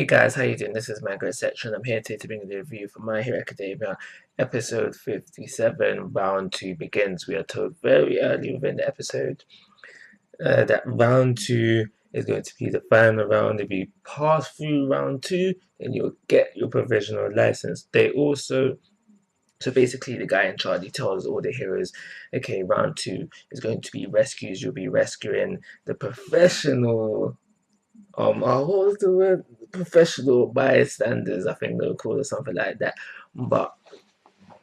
Hey guys, how you doing? This is Mango Section. I'm here today to bring you the review for My Hero Academia, episode 57. Round 2 begins. We are told very early within the episode that round 2 is going to be the final round. If you pass through round 2, then you'll get your provisional license. So basically, the guy in charge, he tells all the heroes, okay, round 2 is going to be rescues. You'll be rescuing the professional what was the word? Professional bystanders, I think they'll call it something like that. But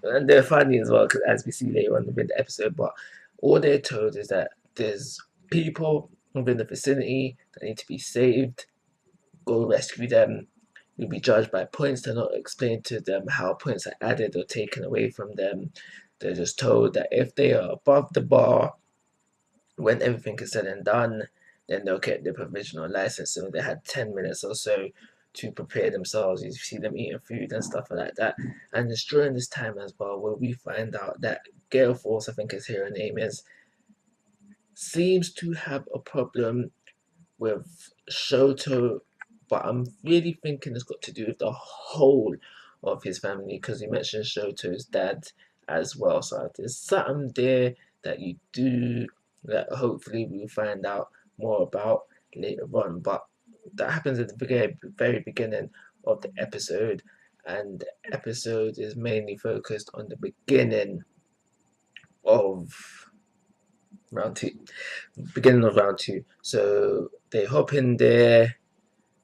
and they're funny as well, because as we see later on in the episode. But all they're told is that there's people within the vicinity that need to be saved. Go rescue them. You'll be judged by points. They're not explained to them how points are added or taken away from them. They're just told that if they are above the bar, when everything is said and done, then they'll get the provisional license. So they had 10 minutes or so to prepare themselves. You see them eating food and stuff like that. And it's during this time as well where we find out that Gale Force, I think his hero name is, seems to have a problem with Shoto, but I'm really thinking it's got to do with the whole of his family because he mentioned Shoto's dad as well. So there's something there that you do that hopefully we'll find out more about later on. But that happens at the very beginning of the episode, and the episode is mainly focused on the beginning of round two. Beginning of round 2. So they hop in there,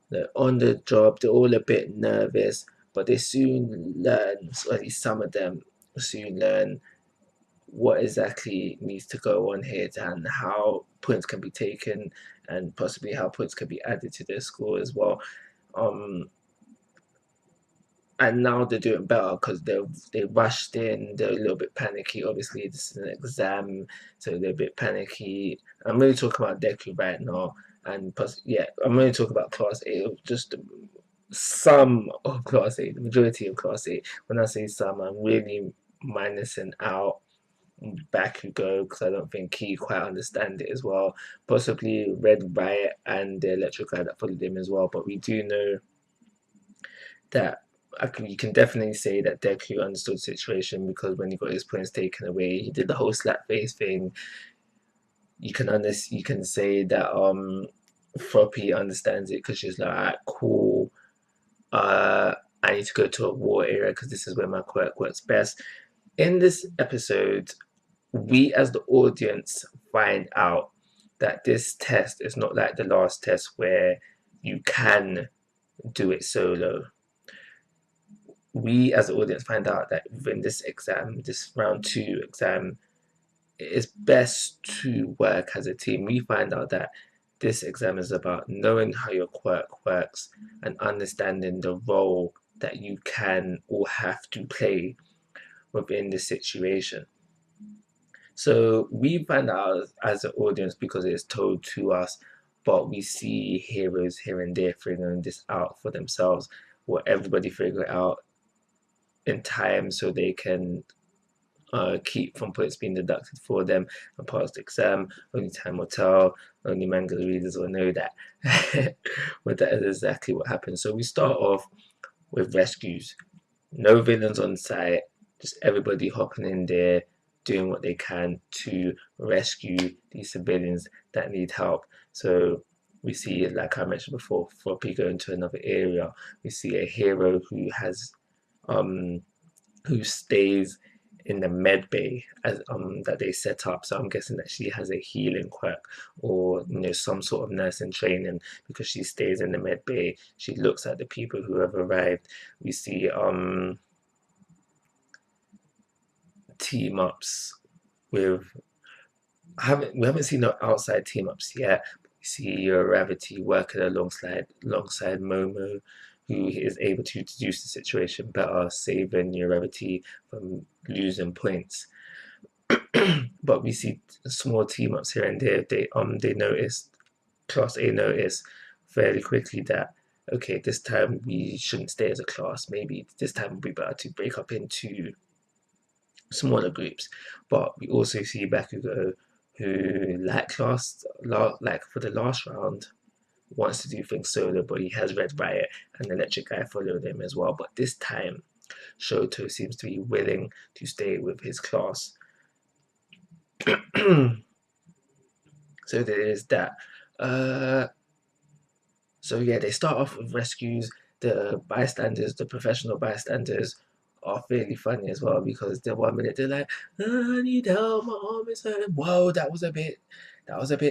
they're on the job, they're all a bit nervous, but they soon learn, or at least some of them soon learn what exactly needs to go on here and how points can be taken and possibly how points can be added to their score as well. Um, and now they're doing better because they rushed in. They're a little bit panicky. Obviously, this is an exam, so they're a bit panicky. I'm really talking about Deku right now, and yeah, I'm really talking about Class A. Just some of Class A, the majority of Class A. When I say some, I'm really minusing out Bakugo because I don't think he quite understand it as well. Possibly Red Riot and the Electric Guy that followed him as well. But we do know that you can definitely say that Deku understood the situation because when he got his points taken away, he did the whole slap face thing. You can say that Floppy understands it because she's like, alright, cool. I need to go to a war area because this is where my quirk works best. In this episode, we as the audience find out that this test is not like the last test where you can do it solo. We as the audience find out that within this exam, this round 2 exam, it is best to work as a team. We find out that this exam is about knowing how your quirk works and understanding the role that you can or have to play within the situation. So we find out as an audience because it's told to us, but we see heroes here and there figuring this out for themselves, or everybody figure it out in time so they can keep from points being deducted for them and pass the exam. Only time will tell. Only manga readers will know that. But that is exactly what happens. So we start off with rescues. No villains on site. Just everybody hopping in there, doing what they can to rescue these civilians that need help. So we see, like I mentioned before, Floppy going to another area. We see a hero um who stays in the med bay as that they set up. So I'm guessing that she has a healing quirk or some sort of nursing training because she stays in the med bay. She looks at the people who have arrived. We see team ups with we haven't seen no outside team ups yet. We see your Gravity working alongside Momo, who is able to deduce the situation better, saving your Gravity from losing points. But we see small team ups here and there. They notice Class A notice fairly quickly that okay, this time we shouldn't stay as a class. Maybe this time would be better to break up into smaller groups. But we also see Bakugo, who like for the last round, wants to do things solo, but he has Red Riot and Electric Guy following him as well. But this time, Shoto seems to be willing to stay with his class. So there is that. So yeah, they start off with rescues. The bystanders, the professional bystanders, are fairly funny as well because the 1 minute they're like, "Oh, "I need help, my arm is hurting." Whoa, that was a bit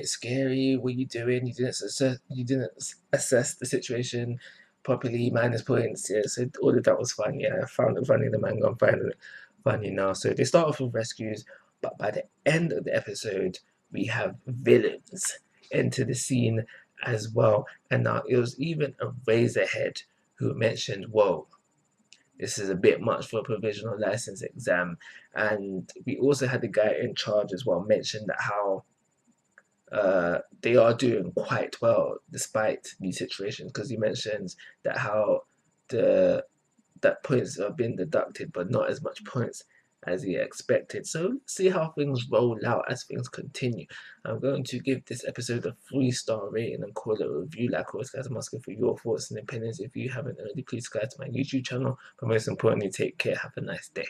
scary. What are you doing? You didn't assess the situation properly. Minus points. Yeah, so all of that was fun. Yeah, I found it funny. The manga, I'm finding it funny now. So they start off with rescues, but by the end of the episode, we have villains enter the scene as well. And now it was even a Razorhead who mentioned, "Whoa, this is a bit much for a provisional license exam." And we also had the guy in charge as well mention that how they are doing quite well despite these situations, because he mentions that how the that points have been deducted, but not as much points as he expected. So let's see how things roll out as things continue. I'm going to give this episode a 3-star rating and call it a review. Like always, guys, I'm asking for your thoughts and opinions. If you haven't already, please subscribe to my YouTube channel. But most importantly, take care. Have a nice day.